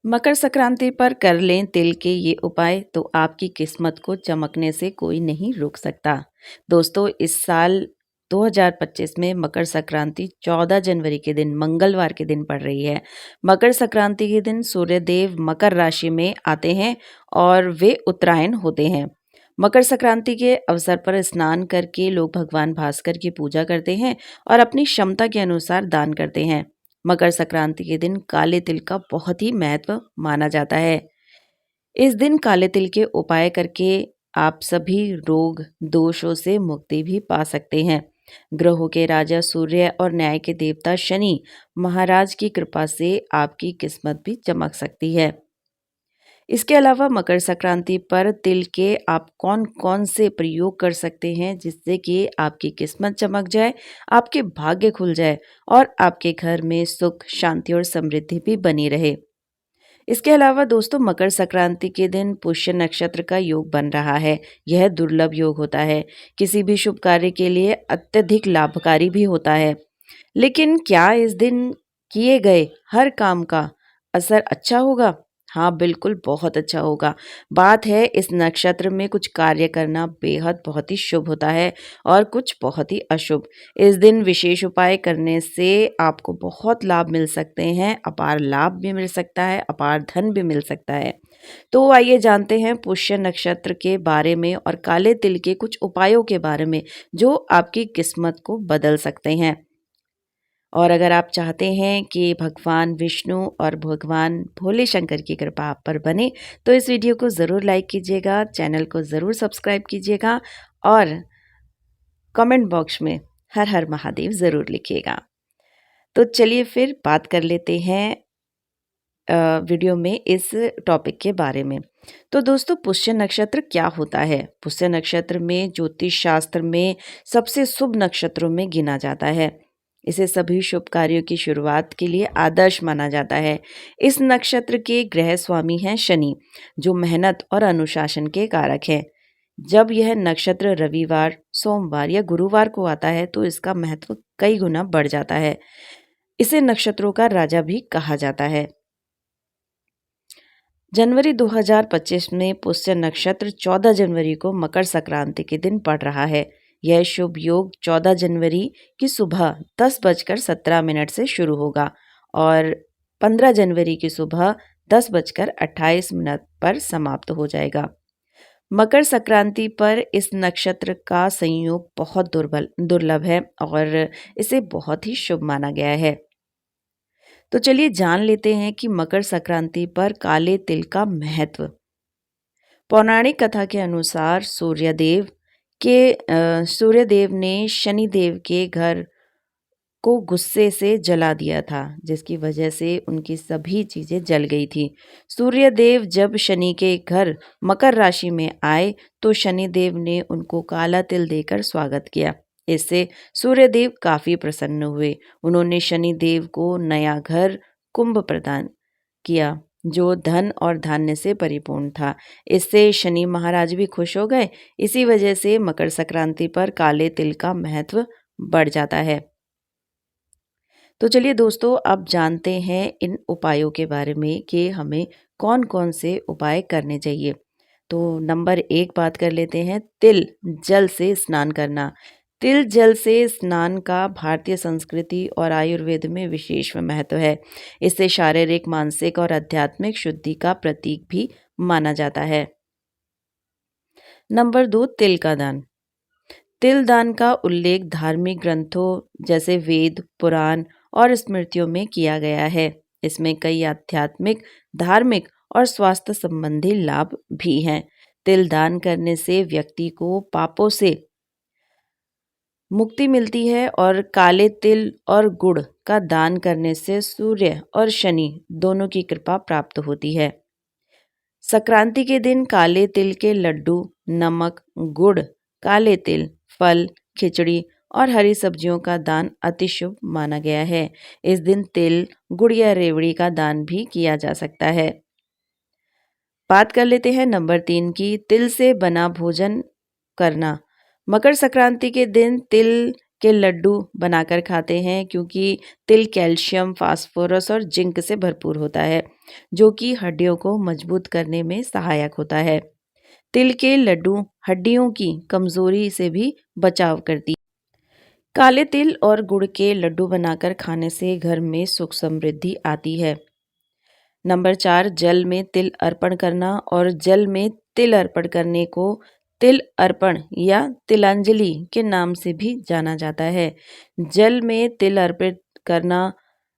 मकर संक्रांति पर कर लें तिल के ये उपाय तो आपकी किस्मत को चमकने से कोई नहीं रोक सकता। दोस्तों, इस साल 2025 में मकर संक्रांति 14 जनवरी के दिन मंगलवार के दिन पड़ रही है। मकर संक्रांति के दिन सूर्यदेव मकर राशि में आते हैं और वे उत्तरायण होते हैं। मकर संक्रांति के अवसर पर स्नान करके लोग भगवान भास्कर की पूजा करते हैं और अपनी क्षमता के अनुसार दान करते हैं। मकर संक्रांति के दिन काले तिल का बहुत ही महत्व माना जाता है। इस दिन काले तिल के उपाय करके आप सभी रोग दोषों से मुक्ति भी पा सकते हैं। ग्रहों के राजा सूर्य और न्याय के देवता शनि महाराज की कृपा से आपकी किस्मत भी चमक सकती है। इसके अलावा मकर संक्रांति पर तिल के आप कौन कौन से प्रयोग कर सकते हैं जिससे कि आपकी किस्मत चमक जाए, आपके भाग्य खुल जाए और आपके घर में सुख, शांति और समृद्धि भी बनी रहे। इसके अलावा दोस्तों, मकर संक्रांति के दिन पुष्य नक्षत्र का योग बन रहा है। यह दुर्लभ योग होता है, किसी भी शुभ कार्य के लिए अत्यधिक लाभकारी भी होता है। लेकिन क्या इस दिन किए गए हर काम का असर अच्छा होगा? हाँ, बिल्कुल बहुत अच्छा होगा। बात है, इस नक्षत्र में कुछ कार्य करना बेहद बहुत ही शुभ होता है और कुछ बहुत ही अशुभ। इस दिन विशेष उपाय करने से आपको बहुत लाभ मिल सकते हैं, अपार लाभ भी मिल सकता है, अपार धन भी मिल सकता है। तो आइए जानते हैं पुष्य नक्षत्र के बारे में और काले तिल के कुछ उपायों के बारे में जो आपकी किस्मत को बदल सकते हैं। और अगर आप चाहते हैं कि भगवान विष्णु और भगवान भोले शंकर की कृपा आप पर बने तो इस वीडियो को ज़रूर लाइक कीजिएगा, चैनल को ज़रूर सब्सक्राइब कीजिएगा और कमेंट बॉक्स में हर हर महादेव ज़रूर लिखिएगा। तो चलिए फिर बात कर लेते हैं वीडियो में इस टॉपिक के बारे में। तो दोस्तों, पुष्य नक्षत्र क्या होता है? पुष्य नक्षत्र में ज्योतिष शास्त्र में सबसे शुभ नक्षत्रों में गिना जाता है। इसे सभी शुभ कार्यों की शुरुआत के लिए आदर्श माना जाता है। इस नक्षत्र के ग्रह स्वामी हैं शनि, जो मेहनत और अनुशासन के कारक हैं। जब यह नक्षत्र रविवार, सोमवार या गुरुवार को आता है तो इसका महत्व कई गुना बढ़ जाता है। इसे नक्षत्रों का राजा भी कहा जाता है। जनवरी 2025 में पुष्य नक्षत्र 14 जनवरी को मकर संक्रांति के दिन पड़ रहा है। यह शुभ योग 14 जनवरी की सुबह 10:17 से शुरू होगा और 15 जनवरी की सुबह 10:28 पर समाप्त हो जाएगा। मकर संक्रांति पर इस नक्षत्र का संयोग बहुत दुर्लभ है और इसे बहुत ही शुभ माना गया है। तो चलिए जान लेते हैं कि मकर संक्रांति पर काले तिल का महत्व। पौराणिक कथा के अनुसार सूर्यदेव ने शनिदेव के घर को गुस्से से जला दिया था, जिसकी वजह से उनकी सभी चीजें जल गई थी। सूर्यदेव जब शनि के घर मकर राशि में आए तो शनिदेव ने उनको काला तिल देकर स्वागत किया। इससे सूर्यदेव काफी प्रसन्न हुए। उन्होंने शनिदेव को नया घर कुंभ प्रदान किया जो धन और धान्य से परिपूर्ण था। इससे शनि महाराज भी खुश हो गए। इसी वजह से मकर संक्रांति पर काले तिल का महत्व बढ़ जाता है। तो चलिए दोस्तों, अब जानते हैं इन उपायों के बारे में कि हमें कौन कौन से उपाय करने चाहिए। तो नंबर 1 बात कर लेते हैं, तिल जल से स्नान करना। तिल जल से स्नान का भारतीय संस्कृति और आयुर्वेद में विशेष महत्व है। इसे शारीरिक, मानसिक और आध्यात्मिक शुद्धि का प्रतीक भी माना जाता है। नंबर 2, तिल का दान। तिल दान का उल्लेख धार्मिक ग्रंथों जैसे वेद, पुराण और स्मृतियों में किया गया है। इसमें कई आध्यात्मिक, धार्मिक और स्वास्थ्य संबंधी लाभ भी हैं। तिल दान करने से व्यक्ति को पापों से मुक्ति मिलती है और काले तिल और गुड़ का दान करने से सूर्य और शनि दोनों की कृपा प्राप्त होती है। संक्रांति के दिन काले तिल के लड्डू, नमक, गुड़, काले तिल, फल, खिचड़ी और हरी सब्जियों का दान अति शुभ माना गया है। इस दिन तिल, गुड़ या रेवड़ी का दान भी किया जा सकता है। बात कर लेते हैं नंबर 3 की, तिल से बना भोजन करना। मकर संक्रांति के दिन तिल के लड्डू बनाकर खाते हैं क्योंकि तिल कैल्शियम, फास्फोरस और जिंक से भरपूर होता है। जो कि हड्डियों को मजबूत करने में सहायक होता है। तिल के लड्डू हड्डियों की कमजोरी से भी बचाव करती। काले तिल और गुड़ के लड्डू बनाकर खाने से घर में सुख समृद्धि आती है। नंबर 4, जल में तिल अर्पण करना और जल में तिल अर्पण करने को तिल अर्पण या तिलांजलि के नाम से भी जाना जाता है। जल में तिल अर्पित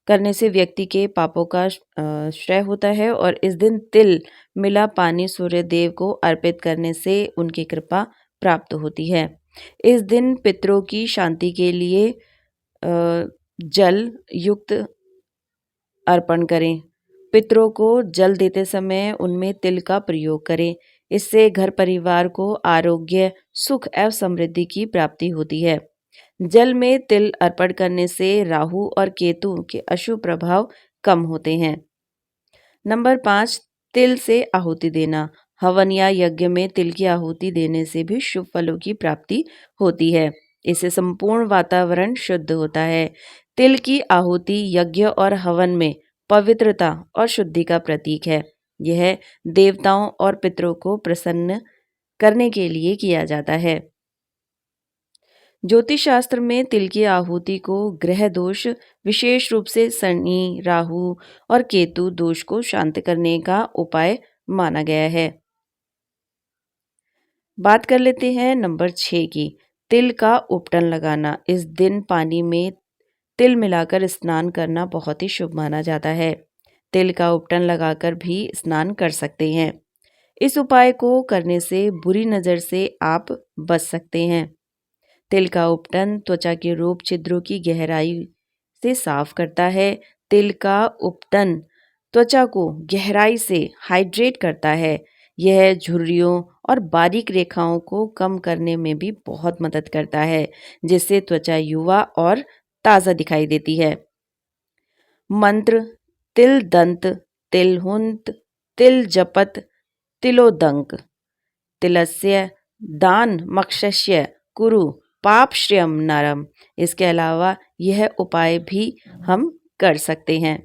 करने से व्यक्ति के पापों का श्रेय होता है और इस दिन तिल मिला पानी सूर्य देव को अर्पित करने से उनकी कृपा प्राप्त होती है। इस दिन पितरों की शांति के लिए जल युक्त अर्पण करें। पितरों को जल देते समय उनमें तिल का प्रयोग करें। इससे घर परिवार को आरोग्य, सुख एवं समृद्धि की प्राप्ति होती है। जल में तिल अर्पण करने से राहु और केतु के अशुभ प्रभाव कम होते हैं। नंबर 5, तिल से आहुति देना। हवन या यज्ञ में तिल की आहुति देने से भी शुभ फलों की प्राप्ति होती है। इससे संपूर्ण वातावरण शुद्ध होता है। तिल की आहुति यज्ञ और हवन में पवित्रता और शुद्धि का प्रतीक है। यह देवताओं और पितरों को प्रसन्न करने के लिए किया जाता है। ज्योतिष शास्त्र में तिल की आहुति को ग्रह दोष, विशेष रूप से शनि, राहु और केतु दोष को शांत करने का उपाय माना गया है। बात कर लेते हैं नंबर 6 की, तिल का उपटन लगाना। इस दिन पानी में तिल मिलाकर स्नान करना बहुत ही शुभ माना जाता है। तिल का उपटन लगाकर भी स्नान कर सकते हैं। इस उपाय को करने से बुरी नज़र से आप बच सकते हैं। तिल का उपटन त्वचा के रोग छिद्रों की गहराई से साफ करता है। तिल का उपटन त्वचा को गहराई से हाइड्रेट करता है। यह झुर्रियों और बारीक रेखाओं को कम करने में भी बहुत मदद करता है, जिससे त्वचा युवा और ताज़ा दिखाई देती है। मंत्र: तिल दंत, तिल हुंत, तिल जपत, तिलोदंक, तिलस्य दान मक्षस्य कुरु पापश्रियम नरम। इसके अलावा यह उपाय भी हम कर सकते हैं।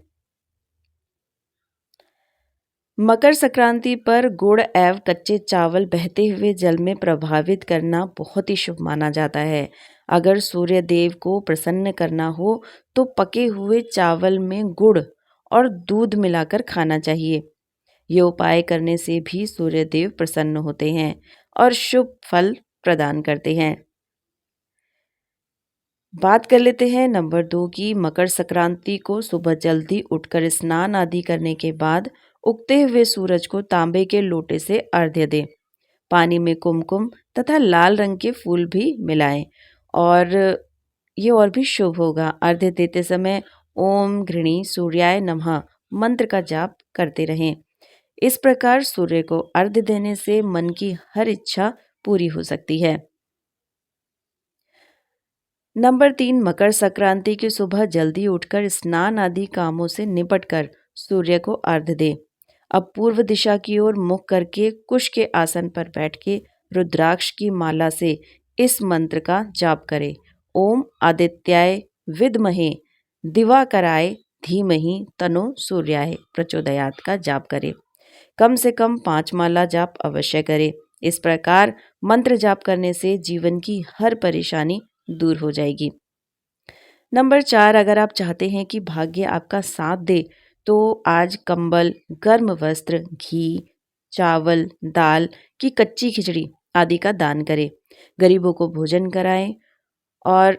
मकर संक्रांति पर गुड़ एवं कच्चे चावल बहते हुए जल में प्रभावित करना बहुत ही शुभ माना जाता है। अगर सूर्य देव को प्रसन्न करना हो तो पके हुए चावल में गुड़ और दूध मिलाकर खाना चाहिए। ये उपाय करने से भी सूर्य देव प्रसन्न होते हैं और शुभ फल प्रदान करते हैं। बात कर लेते हैं नंबर 2 की। मकर संक्रांति को सुबह जल्दी उठकर स्नान आदि करने के बाद उगते हुए सूरज को तांबे के लोटे से अर्घ्य दें। पानी में कुमकुम तथा लाल रंग के फूल भी मिलाएं और ये और भी शुभ होगा। अर्घ्य देते समय ओम घृणी सूर्याय नमः मंत्र का जाप करते रहें। इस प्रकार सूर्य को अर्घ्य देने से मन की हर इच्छा पूरी हो सकती है। नंबर 3, मकर संक्रांति की सुबह जल्दी उठकर स्नान आदि कामों से निपटकर सूर्य को अर्घ्य दें। अब पूर्व दिशा की ओर मुख करके कुश के आसन पर बैठ के रुद्राक्ष की माला से इस मंत्र का जाप करें। ओम आदित्याय विद्महे दिवाकराय धीमहि तनो सूर्याय प्रचोदयात का जाप करें। कम से कम 5 माला जाप अवश्य करें। इस प्रकार मंत्र जाप करने से जीवन की हर परेशानी दूर हो जाएगी। नंबर 4, अगर आप चाहते हैं कि भाग्य आपका साथ दे तो आज कंबल, गर्म वस्त्र, घी, चावल, दाल की कच्ची खिचड़ी आदि का दान करें। गरीबों को भोजन कराएं और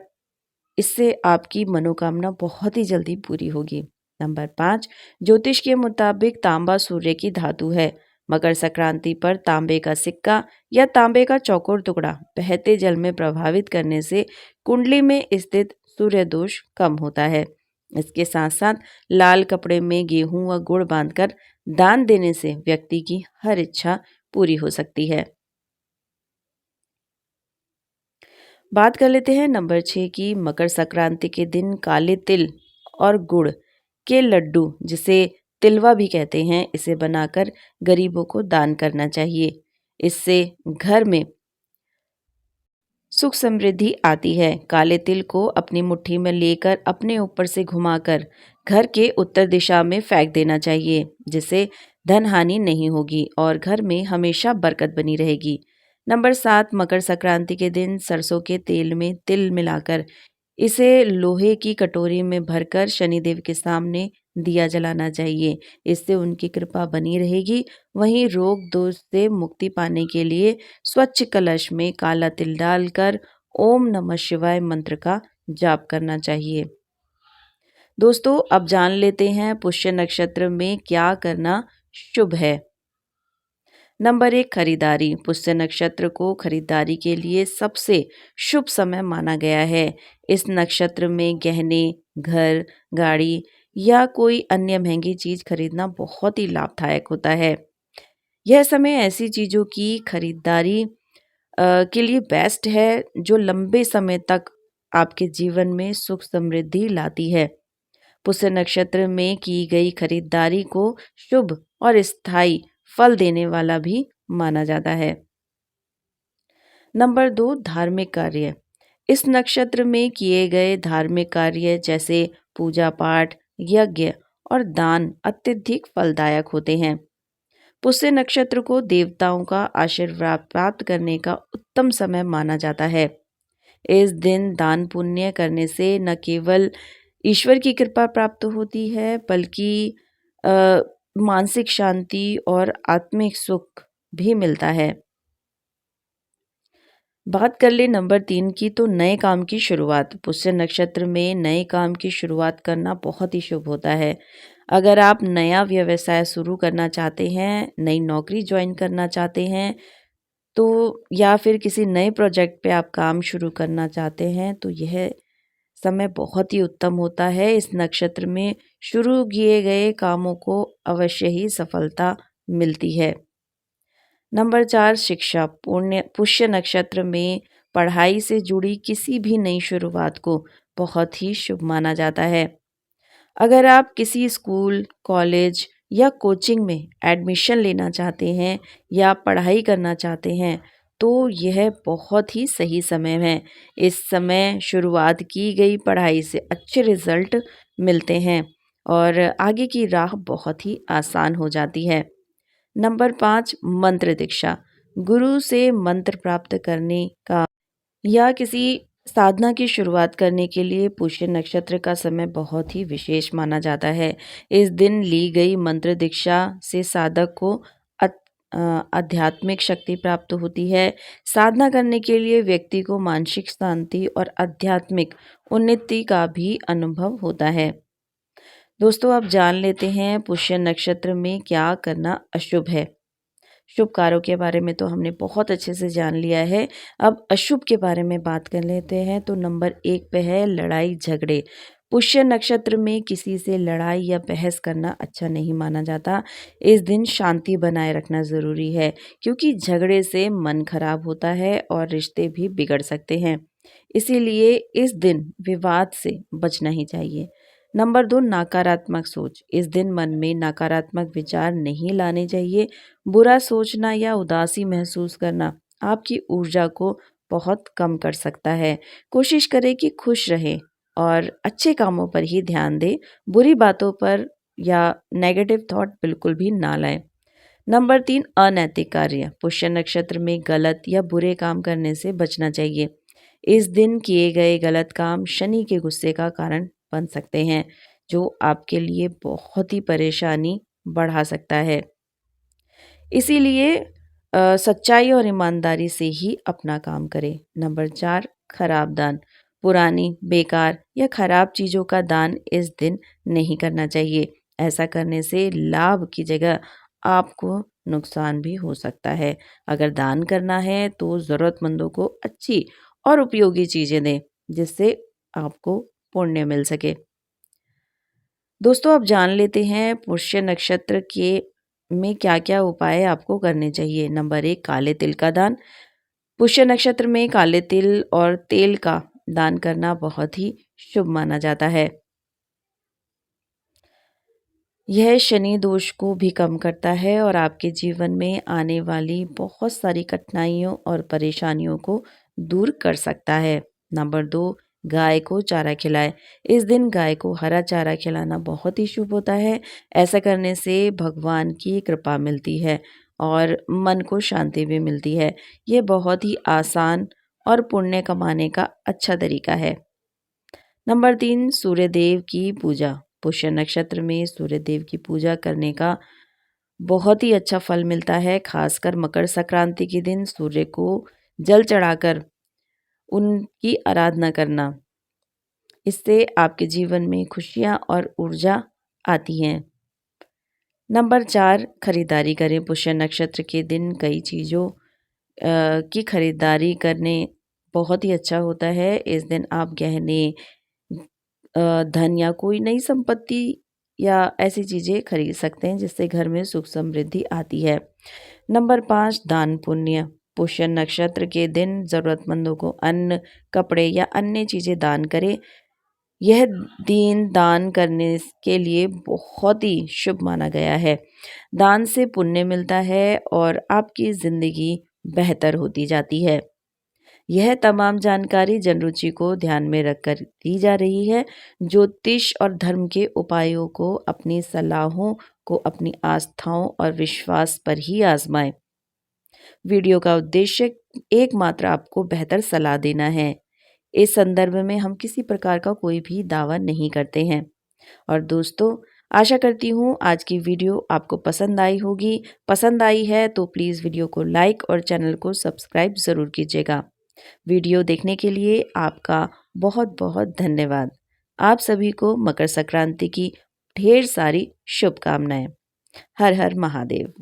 इससे आपकी मनोकामना बहुत ही जल्दी पूरी होगी। नंबर 5, ज्योतिष के मुताबिक तांबा सूर्य की धातु है। मकर संक्रांति पर तांबे का सिक्का या तांबे का चौकोर टुकड़ा बहते जल में प्रभावित करने से कुंडली में स्थित सूर्य दोष कम होता है। इसके साथ साथ लाल कपड़े में गेहूं व गुड़ बांधकर दान देने से व्यक्ति की हर इच्छा पूरी हो सकती है। बात कर लेते हैं नंबर 6 की। मकर संक्रांति के दिन काले तिल और गुड़ के लड्डू, जिसे तिलवा भी कहते हैं, इसे बनाकर गरीबों को दान करना चाहिए। इससे घर में सुख समृद्धि आती है। काले तिल को अपनी मुट्ठी में लेकर अपने ऊपर से घुमाकर घर के उत्तर दिशा में फेंक देना चाहिए, जिससे धन हानि नहीं होगी और घर में हमेशा बरकत बनी रहेगी। नंबर 7, मकर संक्रांति के दिन सरसों के तेल में तिल मिलाकर इसे लोहे की कटोरी में भरकर शनिदेव के सामने दिया जलाना चाहिए। इससे उनकी कृपा बनी रहेगी। वहीं रोग दोष से मुक्ति पाने के लिए स्वच्छ कलश में काला तिल डालकर ओम नमः शिवाय मंत्र का जाप करना चाहिए। दोस्तों, अब जान लेते हैं पुष्य नक्षत्र में क्या करना शुभ है। नंबर 1, खरीदारी। पुष्य नक्षत्र को खरीदारी के लिए सबसे शुभ समय माना गया है। इस नक्षत्र में गहने, घर, गाड़ी या कोई अन्य महंगी चीज खरीदना बहुत ही लाभदायक होता है। यह समय ऐसी चीजों की खरीदारी के लिए बेस्ट है जो लंबे समय तक आपके जीवन में सुख समृद्धि लाती है। पुष्य नक्षत्र में की गई खरीदारी को शुभ और स्थायी फल देने वाला भी माना जाता है। नंबर 2, धार्मिक कार्य। इस नक्षत्र में किए गए धार्मिक कार्य जैसे पूजा पाठ, यज्ञ और दान अत्यधिक फलदायक होते हैं। पुष्य नक्षत्र को देवताओं का आशीर्वाद प्राप्त करने का उत्तम समय माना जाता है। इस दिन दान पुण्य करने से न केवल ईश्वर की कृपा प्राप्त होती है, बल्कि मानसिक शांति और आत्मिक सुख भी मिलता है। बात कर ले नंबर 3 की, तो नए काम की शुरुआत। पुष्य नक्षत्र में नए काम की शुरुआत करना बहुत ही शुभ होता है। अगर आप नया व्यवसाय शुरू करना चाहते हैं, नई नौकरी ज्वाइन करना चाहते हैं, तो या फिर किसी नए प्रोजेक्ट पे आप काम शुरू करना चाहते हैं, तो यह समय बहुत ही उत्तम होता है। इस नक्षत्र में शुरू किए गए कामों को अवश्य ही सफलता मिलती है। नंबर 4, शिक्षा। पुष्य नक्षत्र में पढ़ाई से जुड़ी किसी भी नई शुरुआत को बहुत ही शुभ माना जाता है। अगर आप किसी स्कूल, कॉलेज या कोचिंग में एडमिशन लेना चाहते हैं या पढ़ाई करना चाहते हैं, तो यह बहुत ही सही समय है। इस समय शुरुआत की गई पढ़ाई से अच्छे रिजल्ट मिलते हैं और आगे की राह बहुत ही आसान हो जाती है। नंबर 5, मंत्र दीक्षा। गुरु से मंत्र प्राप्त करने का या किसी साधना की शुरुआत करने के लिए पुष्य नक्षत्र का समय बहुत ही विशेष माना जाता है। इस दिन ली गई मंत्र दीक्षा से साधक को आध्यात्मिक शक्ति प्राप्त होती है। साधना करने के लिए व्यक्ति को मानसिक शांति और आध्यात्मिक उन्नति का भी अनुभव होता है। दोस्तों, अब जान लेते हैं पुष्य नक्षत्र में क्या करना अशुभ है। शुभ कार्यों के बारे में तो हमने बहुत अच्छे से जान लिया है। अब अशुभ के बारे में बात कर लेते हैं। तो नंबर 1 पे है लड़ाई झगड़े। पुष्य नक्षत्र में किसी से लड़ाई या बहस करना अच्छा नहीं माना जाता। इस दिन शांति बनाए रखना ज़रूरी है, क्योंकि झगड़े से मन खराब होता है और रिश्ते भी बिगड़ सकते हैं। इसीलिए इस दिन विवाद से बचना ही चाहिए। नंबर 2, नकारात्मक सोच। इस दिन मन में नकारात्मक विचार नहीं लाने चाहिए। बुरा सोचना या उदासी महसूस करना आपकी ऊर्जा को बहुत कम कर सकता है। कोशिश करें कि खुश रहें और अच्छे कामों पर ही ध्यान दें। बुरी बातों पर या नेगेटिव थॉट बिल्कुल भी ना लाएं। नंबर 3, अनैतिक कार्य। पुष्य नक्षत्र में गलत या बुरे काम करने से बचना चाहिए। इस दिन किए गए गलत काम शनि के गुस्से का कारण बन सकते हैं, जो आपके लिए बहुत ही परेशानी बढ़ा सकता है। इसीलिए सच्चाई और ईमानदारी से ही अपना काम करें। नंबर 4, खराब दान। पुरानी, बेकार या खराब चीज़ों का दान इस दिन नहीं करना चाहिए। ऐसा करने से लाभ की जगह आपको नुकसान भी हो सकता है। अगर दान करना है तो ज़रूरतमंदों को अच्छी और उपयोगी चीज़ें दें, जिससे आपको पुण्य मिल सके। दोस्तों, अब जान लेते हैं पुष्य नक्षत्र के में क्या क्या उपाय आपको करने चाहिए। नंबर 1, काले तिल का दान। पुष्य नक्षत्र में काले तिल और तेल का दान करना बहुत ही शुभ माना जाता है। यह शनि दोष को भी कम करता है और आपके जीवन में आने वाली बहुत सारी कठिनाइयों और परेशानियों को दूर कर सकता है। नंबर 2, गाय को चारा खिलाएं। इस दिन गाय को हरा चारा खिलाना बहुत ही शुभ होता है। ऐसा करने से भगवान की कृपा मिलती है और मन को शांति भी मिलती है। ये बहुत ही आसान और पुण्य कमाने का अच्छा तरीका है। नंबर 3, सूर्यदेव की पूजा। पुष्य नक्षत्र में सूर्यदेव की पूजा करने का बहुत ही अच्छा फल मिलता है। खासकर मकर संक्रांति के दिन सूर्य को जल चढ़ाकर उनकी आराधना करना, इससे आपके जीवन में खुशियाँ और ऊर्जा आती हैं। नंबर 4, खरीदारी करें। पुष्य नक्षत्र के दिन कई चीज़ों की खरीदारी करने बहुत ही अच्छा होता है। इस दिन आप गहने, धन या कोई नई संपत्ति या ऐसी चीज़ें खरीद सकते हैं जिससे घर में सुख समृद्धि आती है। नंबर 5, दान पुण्य। पुष्य नक्षत्र के दिन ज़रूरतमंदों को अन्न, कपड़े या अन्य चीज़ें दान करें। यह दिन दान करने के लिए बहुत ही शुभ माना गया है। दान से पुण्य मिलता है और आपकी ज़िंदगी बेहतर होती जाती है। यह तमाम जानकारी जनरुचि को ध्यान में रखकर दी जा रही है। ज्योतिष और धर्म के उपायों को अपनी सलाहों को अपनी आस्थाओं और विश्वास पर ही आजमाएं। वीडियो का उद्देश्य एकमात्र आपको बेहतर सलाह देना है। इस संदर्भ में हम किसी प्रकार का कोई भी दावा नहीं करते हैं। और दोस्तों, आशा करती हूँ आज की वीडियो आपको पसंद आई होगी। पसंद आई है तो प्लीज़ वीडियो को लाइक और चैनल को सब्सक्राइब ज़रूर कीजिएगा। वीडियो देखने के लिए आपका बहुत बहुत धन्यवाद। आप सभी को मकर संक्रांति की ढेर सारी शुभकामनाएं। हर हर महादेव।